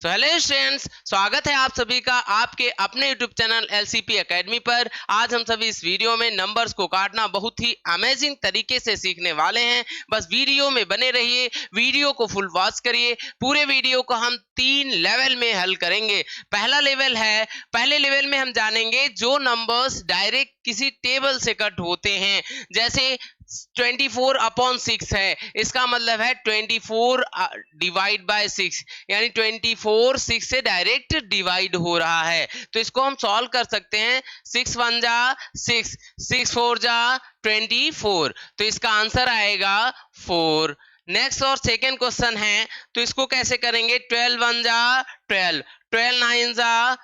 तो hello students, स्वागत है आप सभी का आपके अपने यूट्यूब चैनल एलसीपी एकेडमी पर। आज हम सभी इस वीडियो में नंबर्स को काटना बहुत ही अमेजिंग तरीके से सीखने वाले हैं। बस वीडियो में बने रहिए, वीडियो को फुल वॉच करिए। पूरे वीडियो को हम 3 लेवल में हल करेंगे। पहला लेवल है, पहले लेवल में हम जानेंगे जो नंबर्स डायरेक्ट किसी टेबल से कट होते हैं। जैसे 24/6 है, इसका मतलब है 24 डिवाइड बाय 6, यानी 24 6 से डायरेक्ट डिवाइड हो रहा है। तो इसको हम सॉल्व कर सकते हैं। 6 1 जा 6, 6 4 जा 24, तो इसका आंसर आएगा 4। नेक्स्ट और सेकेंड क्वेश्चन है, तो इसको कैसे करेंगे। 12 1 जा 12, 12 9 जा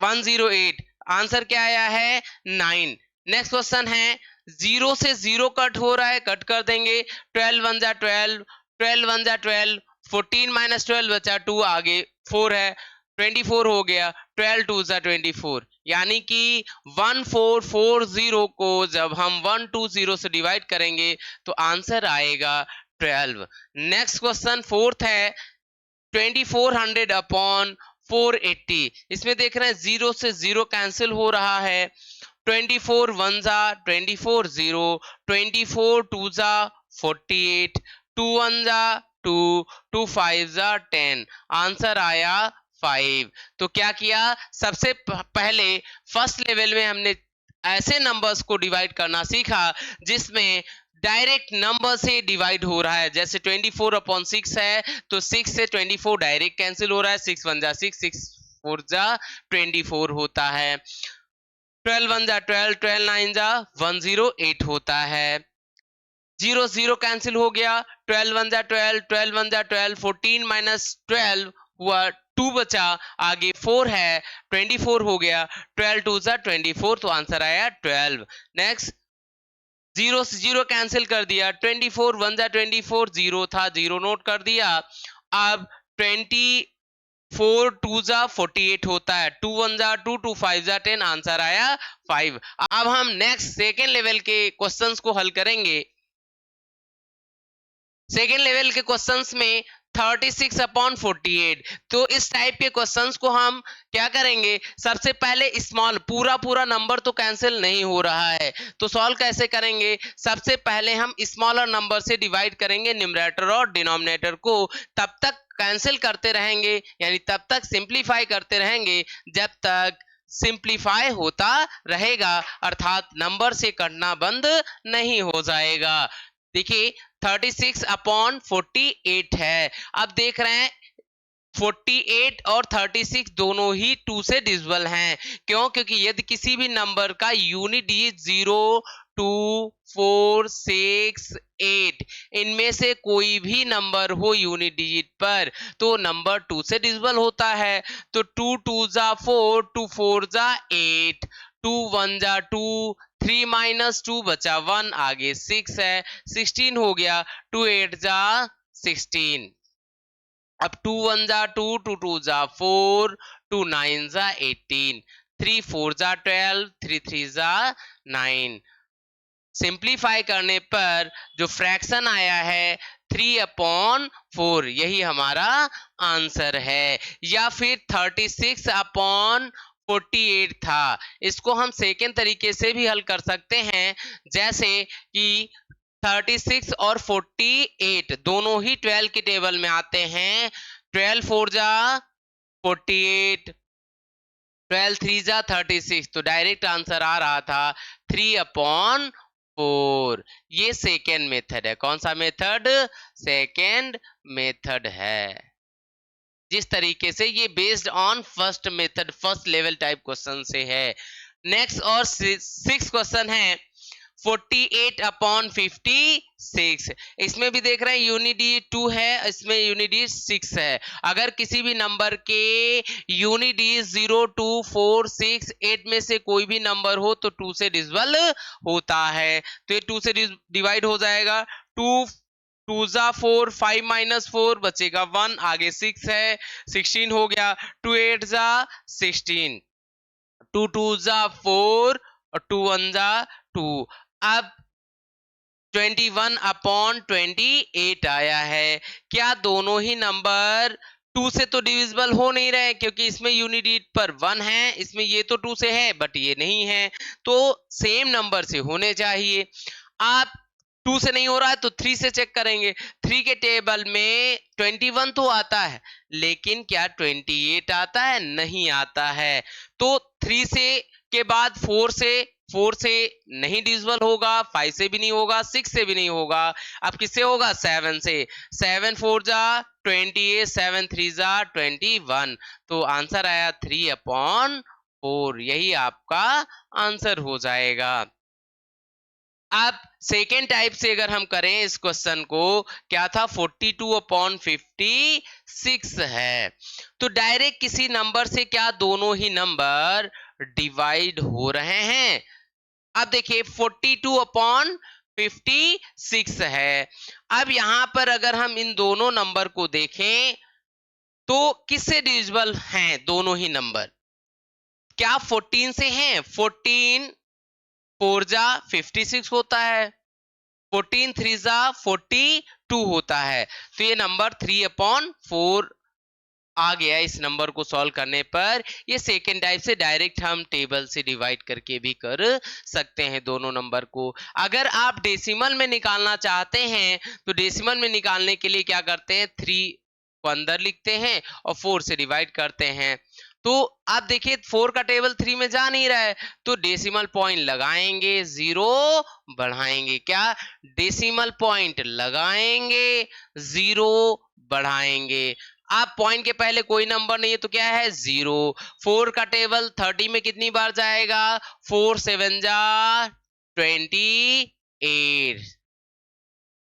108, आंसर क्या आया है 9। नेक्स्ट क्वेश्चन है, 0 से 0 कट हो रहा है, कट कर देंगे। 12 1 जा 12, 12 1 जा 12, 14 माइनस 12 बचा 2, आगे 4 है, 24 हो गया। 12 2 जा 24, यानी कि 1440 को जब हम 120 से डिवाइड करेंगे तो आंसर आएगा 12। नेक्स्ट क्वेश्चन फोर्थ है, 2400 अपॉन 480। इसमें देख रहे हैं 0 से 0 कैंसिल हो रहा है। 24 1 जा 24 0, 24 2 जा 48, 2 1 जा 2, 2 5 जा 10, आंसर आया 5। तो क्या किया, सबसे पहले फर्स्ट लेवल में हमने ऐसे नंबर्स को डिवाइड करना सीखा जिसमें डायरेक्ट नंबर से डिवाइड हो रहा है। जैसे 24/6 है, तो 6 से 24 डायरेक्ट कैंसिल हो रहा है। 6 1 जा 6, 6 4 जा 24 होता है। 12 1 जा 12, 12 9 जा 108 होता है। 0 0 कैंसिल हो गया। 12 1 जा 12, 12 1 जा 12, 14 माइनस 12 हुआ 2 बचा, आगे 4 है, 24 हो गया। 12 2 जा 24, तो आंसर आया 12। नेक्स्ट 0 से 0 कैंसिल कर दिया। 24 1 जा 24, 0 था, 0 नोट कर दिया। अब 24 2 जा 48 होता है। 2 1 जा 2, 2 5 जा 10, आंसर आया 5। अब हम नेक्स्ट सेकेंड लेवल के क्वेश्चंस को हल करेंगे। सेकेंड लेवल के क्वेश्चंस में 36/48, तो इस टाइप के क्वेश्चंस को हम क्या करेंगे, सबसे पहले स्मॉल, पूरा नंबर तो कैंसिल नहीं हो रहा है, तो सॉल्व कैसे करेंगे। सबसे पहले हम स्मॉलर नंबर से डिवाइड करेंगे न्यूमरेटर और डिनोमिनेटर को, तब तक कैंसिल करते रहेंगे, यानी तब तक सिंप्लीफाई करते रहेंगे जब तक सिंप्लीफाई होता रहेगा, अर्थात नंबर से कटना बंद नहीं हो जाएगा। देखिए 36/48 है। अब देख रहे हैं 48 और 36 दोनों ही 2 से डिविजिबल हैं। क्यों, क्योंकि यदि किसी भी नंबर का यूनिट डिजिट 0 2 4 6 8 इनमें से कोई भी नंबर हो यूनिट डिजिट पर, तो नंबर 2 से डिविजिबल होता है। तो 2 2 जा 4, 2 4 जा 8, 2 1 जा 2, 3 माइनस 2 बचा 1, आगे 6 है, 16 हो गया। 2 8 जा 16। अब 2 1 जा 2, 2 2 जा 4, 2 9 जा 18, 3 4 जा 12, 3 3 जा 9। सिंप्लीफाई करने पर जो फ्रैक्शन आया है 3/4, यही हमारा आंसर है। या फिर 36/48 था, इसको हम सेकेंड तरीके से भी हल कर सकते हैं। जैसे कि 36 और 48 दोनों ही 12 की टेबल में आते हैं। 12 4 जा 48, 12 3 जा 36, तो डायरेक्ट आंसर आ रहा था 3/4। ये सेकेंड मेथड है। कौन सा मेथड, सेकेंड मेथड है। जिस तरीके से ये based on first method, first level type question से है। नेक्स्ट और 6 क्वेश्चन है, 48/56। इसमें भी देख रहे हैं यूनिट डिजिट 2 है, इसमें यूनिट डिजिट 6 है। अगर किसी भी नंबर के यूनिट डिजिट 0 2 4 6 8 में से कोई भी नंबर हो तो 2 से डिविजिबल होता है, तो ये 2 से डिवाइड हो जाएगा। 2 2 जा 4, 5 माइनस 4 बचेगा 1, आगे 6 है, 16 हो गया। 2 8 जा 16, 2 2 जा 4 और 2 1 जा 2। अब 21/28 आया है। क्या दोनों ही नंबर 2 से तो डिविजिबल हो नहीं रहे क्योंकि इसमें यूनिट डिजिट पर 1 है, इसमें ये तो 2 से है बट ये नहीं है, तो सेम नंबर से होने चाहिए। आप 2 से नहीं हो रहा है तो 3 से चेक करेंगे। 3 के टेबल में 21 तो आता है लेकिन क्या 28 आता है? नहीं आता है। तो 3 से के बाद 4 से नहीं डिविजिबल होगा, 5 से भी नहीं होगा, 6 से भी नहीं होगा। अब किससे होगा? 7 से। 7 4 जा 28, 7 3 जा 21, तो आंसर आया 3/4। यही आपका आंसर हो जाएगा। अब सेकेंड टाइप से अगर हम करें इस क्वेश्चन को, क्या था? 42/56 है, तो डायरेक्ट किसी नंबर से क्या दोनों ही नंबर डिवाइड हो रहे हैं? अब देखिए 42/56 है। अब यहां पर अगर हम इन दोनों नंबर को देखें तो किससे डिविजिबल हैं दोनों ही नंबर? क्या 14 से हैं? 14 4 जा 56 होता है, 14 3 जा 42 होता है, तो ये नंबर 3/4 आ गया। इस नंबर को सॉल्व करने पर ये सेकेंड टाइप से डायरेक्ट हम टेबल से डिवाइड करके भी कर सकते हैं दोनों नंबर को। अगर आप डेसिमल में निकालना चाहते हैं तो डेसिमल में निकालने के लिए क्या करते हैं? 3 को अंदर लिखते हैं और 4 से डिवाइड करते हैं। तो आप देखिए 4 का टेबल 3 में जा नहीं रहा है, तो डेसिमल पॉइंट लगाएंगे, 0 बढ़ाएंगे। क्या? डेसिमल पॉइंट लगाएंगे, 0 बढ़ाएंगे। आप पॉइंट के पहले कोई नंबर नहीं है तो क्या है? 0। 4 का टेबल 30 में कितनी बार जाएगा? 4 7 जा 28।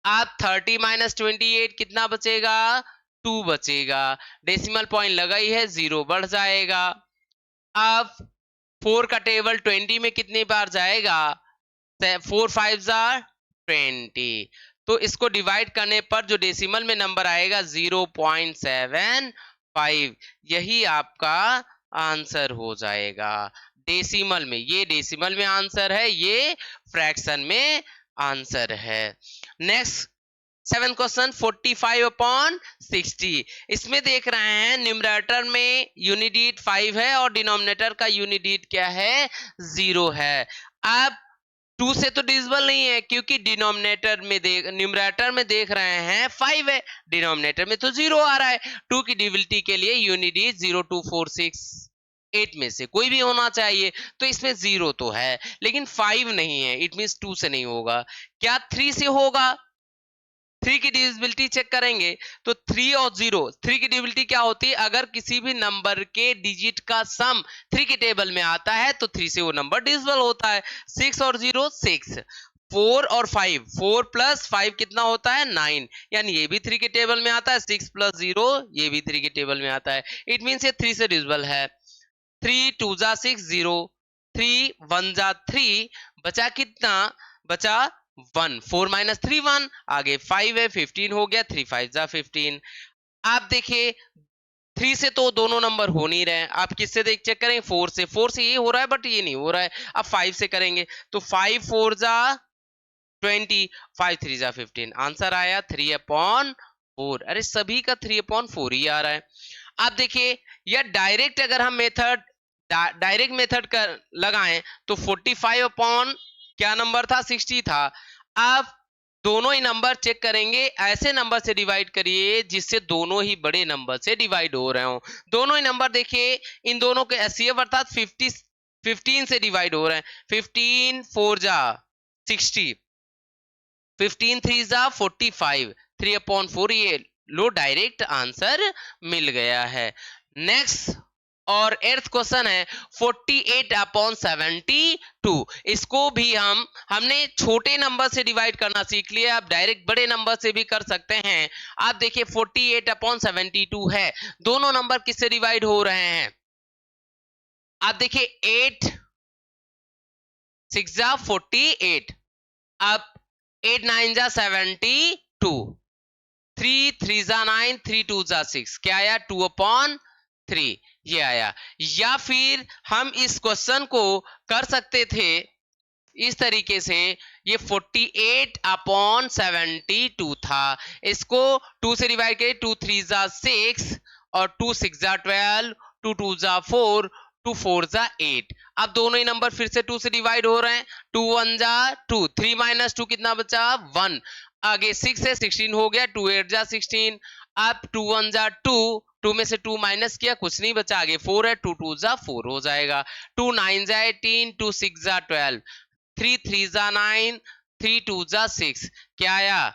आप 30 माइनस 28 कितना बचेगा? 2 बचेगा। डेसिमल पॉइंट लगा ही है, 0 बढ़ जाएगा। अब 4 का टेबल 20 में कितनी बार जाएगा? 4 5 जा 20, तो इसको डिवाइड करने पर जो डेसिमल में नंबर आएगा 0.75, यही आपका आंसर हो जाएगा डेसिमल में। ये डेसिमल में आंसर है, ये फ्रैक्शन में आंसर है। नेक्स्ट 7 क्वेश्चन 45/60, इसमें देख रहे हैं न्यूमरेटर में यूनिट डिजिट 5 है और डिनोमिनेटर का यूनिट डिजिट क्या है? 0 है। अब 2 से तो डिविजिबल नहीं है क्योंकि डिनोमिनेटर में न्यूमरेटर में देख रहे हैं 5 है, डिनोमिनेटर में तो 0 आ रहा है। 2 की डिविजिबिलिटी के लिए यूनिट डिजिट 0 2 4 6 8 में से कोई भी होना चाहिए, तो इसमें 0 तो है लेकिन 5 नहीं है, इट मींस 2 से नहीं होगा। क्या 3 से होगा? 3 की डिविजिबिलिटी चेक करेंगे तो 3 और 0, 3 की डिविजिबिलिटी क्या होती है? अगर किसी भी नंबर के डिजिट का सम 3 के टेबल में आता है तो 3 से वो नंबर डिविजिबल होता है। 6 और 0 6, 4 और 5, 4 प्लस 5 कितना होता है? 9, यानी ये भी 3 के टेबल में आता है। 6 प्लस 0 ये भी 3 के टेबल में आता है, इट मीन्स ये 3 से डिविजिबल है। 3 2 जा 6 0, 3 1 जा 3, बचा कितना? बचा 1, 4 माइनस 3 1, आगे 5 है, 15 हो गया, 3 5 जा 15। आप देखिए 3 से तो दोनों नंबर हो नहीं रहे हैं, आप किससे देख चेक करें? 4 से। 4 से ये हो रहा है बट ये नहीं हो रहा है। अब 5 से करेंगे तो 5 4 जा 20, 5 3 जा 15, आंसर आया 3/4। अरे सभी का 3/4 ही आ रहा है। आप देखिए या डायरेक्ट अगर हम डायरेक्ट मेथड कर लगाएं तो 45 क्या नंबर था? 60 था। आप दोनों ही नंबर चेक करेंगे, ऐसे नंबर से डिवाइड करिए जिससे दोनों ही बड़े नंबर से डिवाइड हो रहे हो। दोनों ही नंबर देखिए, इन दोनों के एचसीएफ अर्थात 15 से डिवाइड हो रहे हैं। 15 4 जा 60, 15 3 जा 45, 3/4, ये लो डायरेक्ट आंसर मिल गया है। नेक्स्ट और 8th क्वेश्चन है 48/72, इसको भी हमने छोटे नंबर से डिवाइड करना सीख लिया, आप डायरेक्ट बड़े नंबर से भी कर सकते हैं। आप देखिए 48/72 है, दोनों नंबर किससे डिवाइड हो रहे हैं? आप देखिए 8 6 जा 48, अब 8 9 जा 72, 3 3 जा 9, 3 2 जा 6, क्या आया? 2/3 ये आया। या फिर हम इस क्वेश्चन को कर सकते थे इस तरीके से, ये 48/72 था, इसको 2 से डिवाइड करिए, 2 3 जा 6 और 2 6 जा 12, 2 2 जा 4, 2 4 जा 8। अब दोनों ही नंबर फिर से 2 से डिवाइड हो रहे हैं। 2 1 जा 2, 3 माइनस 2 कितना बचा 1। आगे 6 है 16 हो गया, 2 8 जा 16। अब 2 1 जा 2, 2 में से 2 माइनस किया कुछ नहीं बचा, आगे 4 है, 2 2 जा 4 हो जाएगा। 2 9 जा 18, 2 6 जा 12, 3 3 जा 9, 3 2 जा 6, क्या आया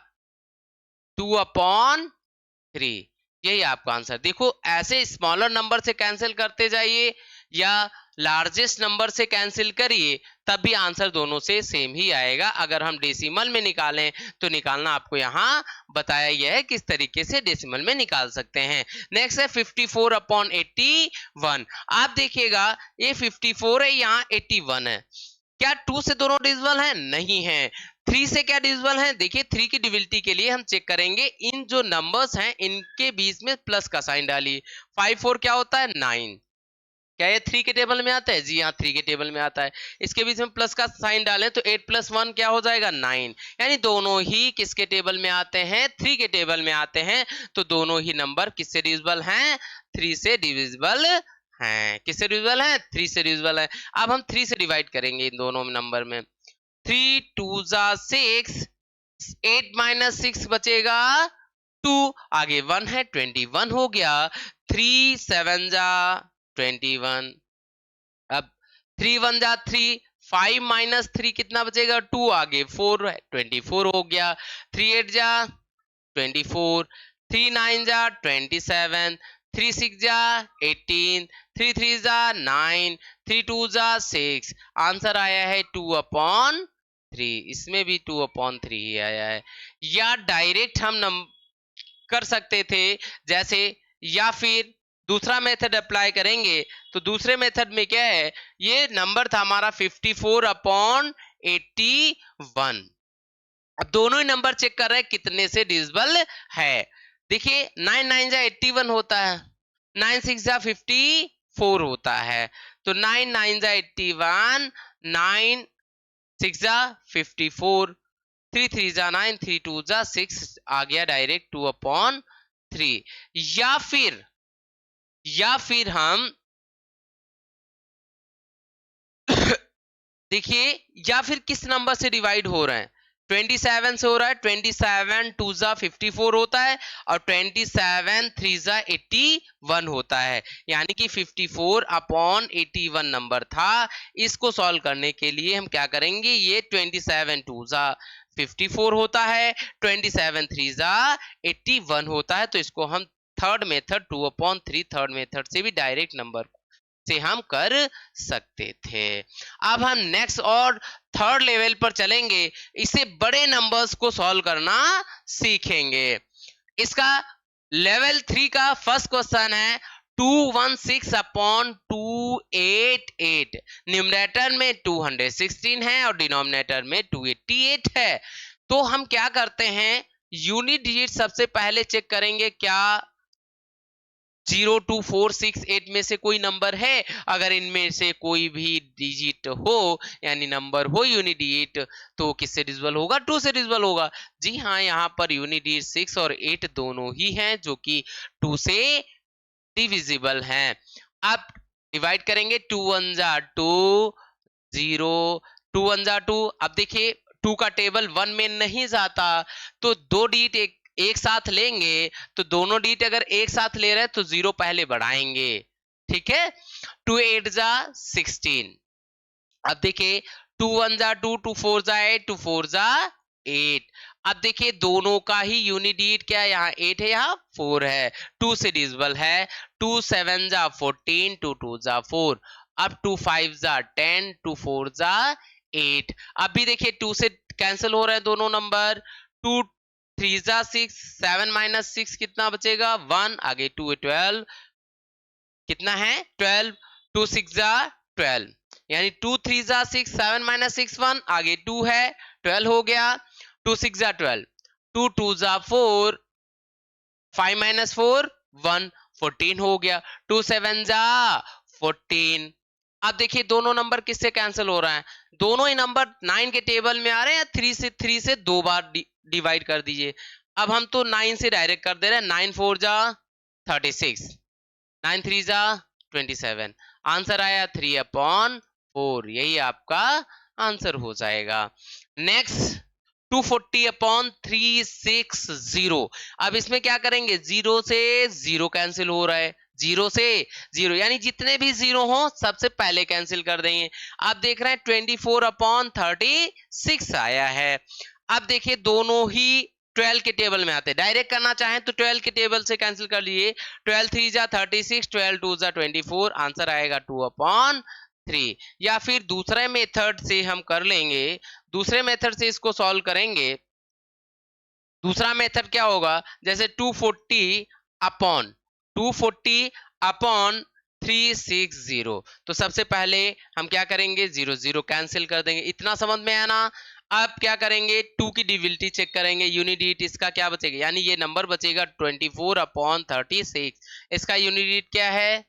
2/3। यही आपका आंसर। देखो ऐसे स्मॉलर नंबर से कैंसिल करते जाइए या लार्जेस्ट नंबर से कैंसिल करिए, तब भी आंसर दोनों से सेम ही आएगा। अगर हम डेसिमल में निकालें तो निकालना आपको यहाँ बताया गया है किस तरीके से डेसिमल में निकाल सकते हैं। नेक्स्ट है 54/81। आप देखिएगा ये 54 है, यहाँ 81 है। क्या 2 से दोनों डिविजिबल हैं? नहीं है। 3 से क्या डिविजिबल हैं? देखिए 3 की डिविजिबिलिटी के लिए हम चेक करेंगे, इन जो नंबर्स हैं इनके बीच में प्लस का साइन डालिए। 5 4 क्या होता है 9। क्या ये 3 के टेबल में आता है? जी हाँ 3 के टेबल में आता है। इसके बीच में प्लस का साइन डालें तो 8 + 1 क्या हो जाएगा 9। यानी दोनों ही किसके टेबल में आते हैं? 3 के टेबल में आते हैं। तो दोनों ही नंबर किससे डिविजिबल हैं? 3 से डिविजिबल हैं। किससे डिविजिबल हैं? 3 से डिविजिबल है। अब हम 3 से डिवाइड करेंगे इन दोनों नंबर में। 3 2 जा 6, 8 माइनस 6 बचेगा 2, आगे 1 है 21 हो गया। 3 7 जा 21, अब 3 1 जा 3, 5 माइनस 3 कितना बचेगा 2, आगे 4 है 24 हो गया। 3 8 जा 24, 3 9 जा 27, 3 6 जा 18, 3 3 जा 9, 3 2 जा 6। आंसर आया है 2/3। इसमें भी 2/3 ही आया है। या डायरेक्ट हम कर सकते थे जैसे, या फिर दूसरा मेथड अप्लाई करेंगे। तो दूसरे मेथड में क्या है, ये नंबर था हमारा 54/81। अब दोनों ही नंबर चेक कर रहे हैं कितने से डिविजिबल है। देखिए 9 9 जा 81 होता है, 9 6 जा 54 होता है। तो 9 9 जा 81, 9 6 जा 54, 3 3 जा 9, 3 2 जा 6, आ गया डायरेक्ट 2/3। या फिर हम देखिए, या फिर किस नंबर से डिवाइड हो रहे हैं? 27 से हो रहा है। 27 2 जा 54 होता है और 27 3 जा 81 होता है। यानी कि 54/81 नंबर था। इसको सॉल्व करने के लिए हम क्या करेंगे, ये 27 2 जा 54 होता है, 27 3 जा 81 होता है। तो इसको हम थर्ड मेथड 2/3 थर्ड मेथड से भी डायरेक्ट नंबर से हम कर सकते थे। अब हम नेक्स्ट और थर्ड लेवल पर चलेंगे, इसे बड़े नंबर्स को सॉल्व करना सीखेंगे। इसका लेवल 3 का फर्स्ट क्वेश्चन है 216/288। न्यूमरेटर में 216 है और डिनोमिनेटर में 288 है। तो हम क्या करते हैं, यूनिट डिजिट सबसे पहले चेक करेंगे, क्या 0 2 4 6 8 में से कोई नंबर है? अगर इनमें से कोई भी डिजिट हो यानी नंबर हो यूनिट डिजिट, तो किससे डिविजिबल होगा? 2 से डिविजिबल होगा। जी हाँ, यहाँ पर यूनिट डिजिट 6 और 8 दोनों ही हैं जो कि 2 से डिविजिबल हैं। अब डिवाइड करेंगे, 2 1 जा 2 0, 2 1 जा 2। अब देखिए 2 का टेबल 1 में नहीं जाता, तो दो डिजिट एक साथ लेंगे। तो दोनों डिजिट अगर एक साथ ले रहे हैं तो 0 पहले बढ़ाएंगे। ठीक है, 2 8 जा 16। अब देखिए 2 1 जा 2, 2 4 जा 8, 2 4 जा 8। अब देखिए दोनों का ही यूनिट डिजिट क्या है, यहाँ 8 है यहाँ 4 है, 2 से डिविजिबल है। 2 7 जा 14, 2 2 जा 4। अब 2 5 जा 10, 2 4 जा 8। अब भी देखिए 2 से कैंसिल हो रहे हैं दोनों नंबर। 2 3 जा 6, 7 माइनस 6 कितना बचेगा 1, आगे 2 12 कितना है 12, 2 6 जा 12, यानी 2 3 जा 6, 7 माइनस 6 1, आगे 2 है 12 हो गया। 2 6 जा 12, 2 2 जा 4, 5 माइनस 4 1, 14 हो गया। 2 7 जा 14। अब देखिए दोनों नंबर किससे कैंसिल हो रहा है, दोनों ही नंबर 9 के टेबल में आ रहे हैं। 3 से 2 बार डिवाइड कर दीजिए। अब हम तो 9 से डायरेक्ट कर दे रहे हैं, 9 4 जा 36, 9 3 जा 27, आंसर आया 3/4, यही आपका आंसर हो जाएगा। नेक्स्ट 240/360, अब इसमें क्या करेंगे, 0 से 0 कैंसिल हो रहा है, 0 से 0 यानी जितने भी 0 हो सबसे पहले कैंसिल कर देंगे। अब देख रहे हैं 24/36 आया है। अब देखिए दोनों ही 12 के टेबल में आते हैं, डायरेक्ट करना चाहें तो 12 के टेबल से कैंसिल कर लीजिए, 12 3 जा 36, 12 2 जा 24, आंसर आएगा 2/3। या फिर दूसरे मेथड से हम कर लेंगे, दूसरे मेथड से इसको सॉल्व करेंगे। दूसरा मेथड क्या होगा, जैसे 240/360, तो सबसे पहले हम क्या करेंगे, 0 0 कैंसिल कर देंगे, इतना समझ में आया ना। अब क्या करेंगे, 2 की डिविजिबिलिटी चेक करेंगे, यूनिट डिजिट इसका क्या बचेगा, यानी ये नंबर बचेगा 24/36, इसका यूनिट डिजिट क्या है,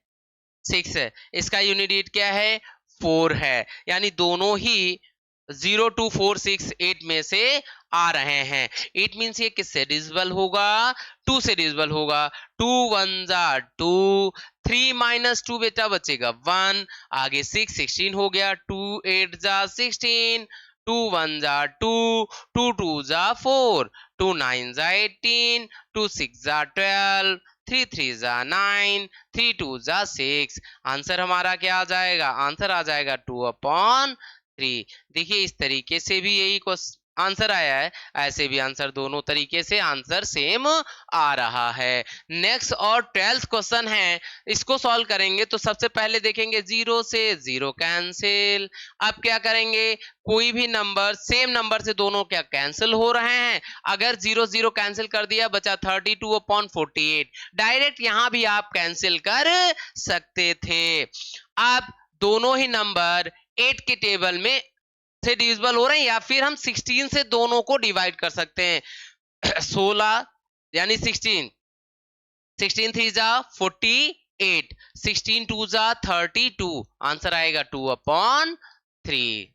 6 है, इसका यूनिट डिजिट क्या है, 4 है, यानी दोनों ही 0 2 4 6 8 में से आ रहे हैं। 8 मीन्स ये किससे डिविजिबल होगा, 2 से डिविजिबल होगा, 2 1 जा 2, 3 माइनस 2 बेटा बचेगा 1, आगे 6 16 हो गया, 2 8 जा 16, 2 1 जा 2, 2 2 जा 4, 2 9 जा 18, 2 6 जा 12, 3 3 जा 9, 3 2 जा 6, आंसर हमारा क्या आ जाएगा, आंसर आ जाएगा 2/3। देखिए इस तरीके से भी यही आंसर आया है, ऐसे भी आंसर दोनों तरीके से आंसर सेम आ रहा है। नेक्स्ट और 12th क्वेश्चन है, इसको सॉल्व करेंगे तो सबसे पहले देखेंगे 0 से 0 कैंसिल। अब क्या करेंगे, कोई भी नंबर सेम नंबर से दोनों क्या कैंसिल हो रहे हैं, अगर 0 0 कैंसिल कर दिया बचा 32/48, डायरेक्ट यहां भी आप कैंसिल कर सकते थे। अब दोनों ही नंबर 8 के टेबल में से डिविजिबल हो रहे हैं, या फिर हम 16 से दोनों को डिवाइड कर सकते हैं। 16 यानी 16, 16 3 जा 48, 16 2 जा 32, आंसर आएगा 2/3।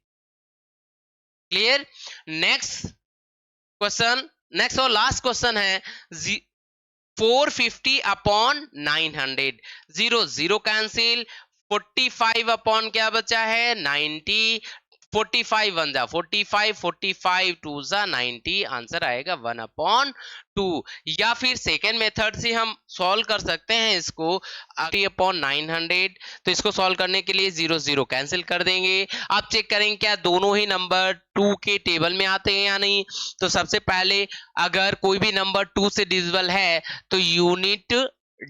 क्लियर। नेक्स्ट क्वेश्चन, नेक्स्ट और लास्ट क्वेश्चन है 450/900, 0 0 कैंसिल, 45 अपॉन क्या बचा है 90, 45 1 जा 45, 45 2 जा 90, आंसर आएगा 1/2। या फिर सेकेंड मेथड से हम सॉल्व कर सकते हैं इसको 40/900, तो इसको सॉल्व करने के लिए 0 0 कैंसिल कर देंगे। आप चेक करेंगे क्या दोनों ही नंबर 2 के टेबल में आते हैं या नहीं। तो सबसे पहले अगर कोई भी नंबर 2 से डिविजिबल है तो यूनिट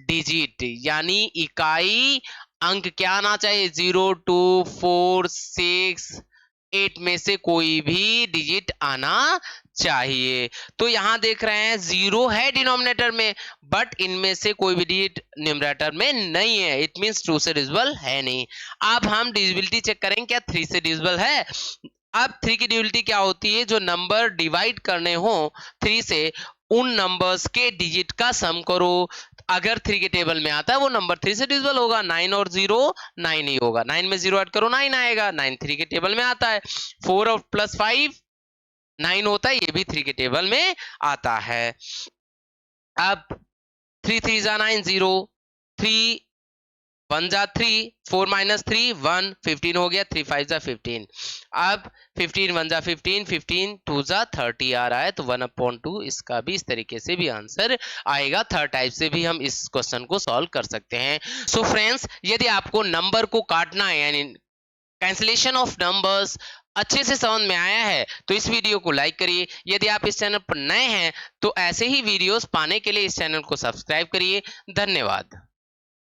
डिजिट यानी इकाई अंक क्या आना चाहिए, 0 2 4 6 8 में से कोई भी डिजिट आना चाहिए। तो यहां देख रहे हैं 0 है डिनोमिनेटर में, बट इनमें से कोई भी डिजिट न्यूमरेटर में नहीं है, इट मींस 2 से डिविजिबल है नहीं। अब हम डिविजिबिलिटी चेक करेंगे क्या 3 से डिविजिबल है। अब 3 की डिविजिबिलिटी क्या होती है, जो नंबर डिवाइड करने हो 3 से उन नंबर्स के डिजिट का सम करो। अगर 3 के टेबल में आता है वो नंबर 3 से डिविजिबल होगा, 9 और 0 9 ही होगा, 9 में 0 ऐड करो 9 आएगा, 9 3 के टेबल में आता है। 4 और प्लस 5 9 होता है, ये भी 3 के टेबल में आता है। अब 3 3 जा 9 0, 3 1 जा 3, 4 माइनस 3 1, 15 हो गया, 3 5 जा 15। अब 15 1 जा 15, 15 2 जा 30 आ रहा है, तो 1/2 इसका भी इस तरीके से भी आंसर आएगा। थर्ड टाइप से भी हम इस क्वेश्चन को सॉल्व कर सकते हैं। सो फ्रेंड्स, यदि आपको नंबर को काटना है यानी कैंसिलेशन ऑफ नंबर्स अच्छे से समझ में आया है तो इस वीडियो को लाइक करिए। यदि आप इस चैनल पर नए हैं तो ऐसे ही वीडियोस पाने के लिए इस चैनल को सब्सक्राइब करिए। धन्यवाद।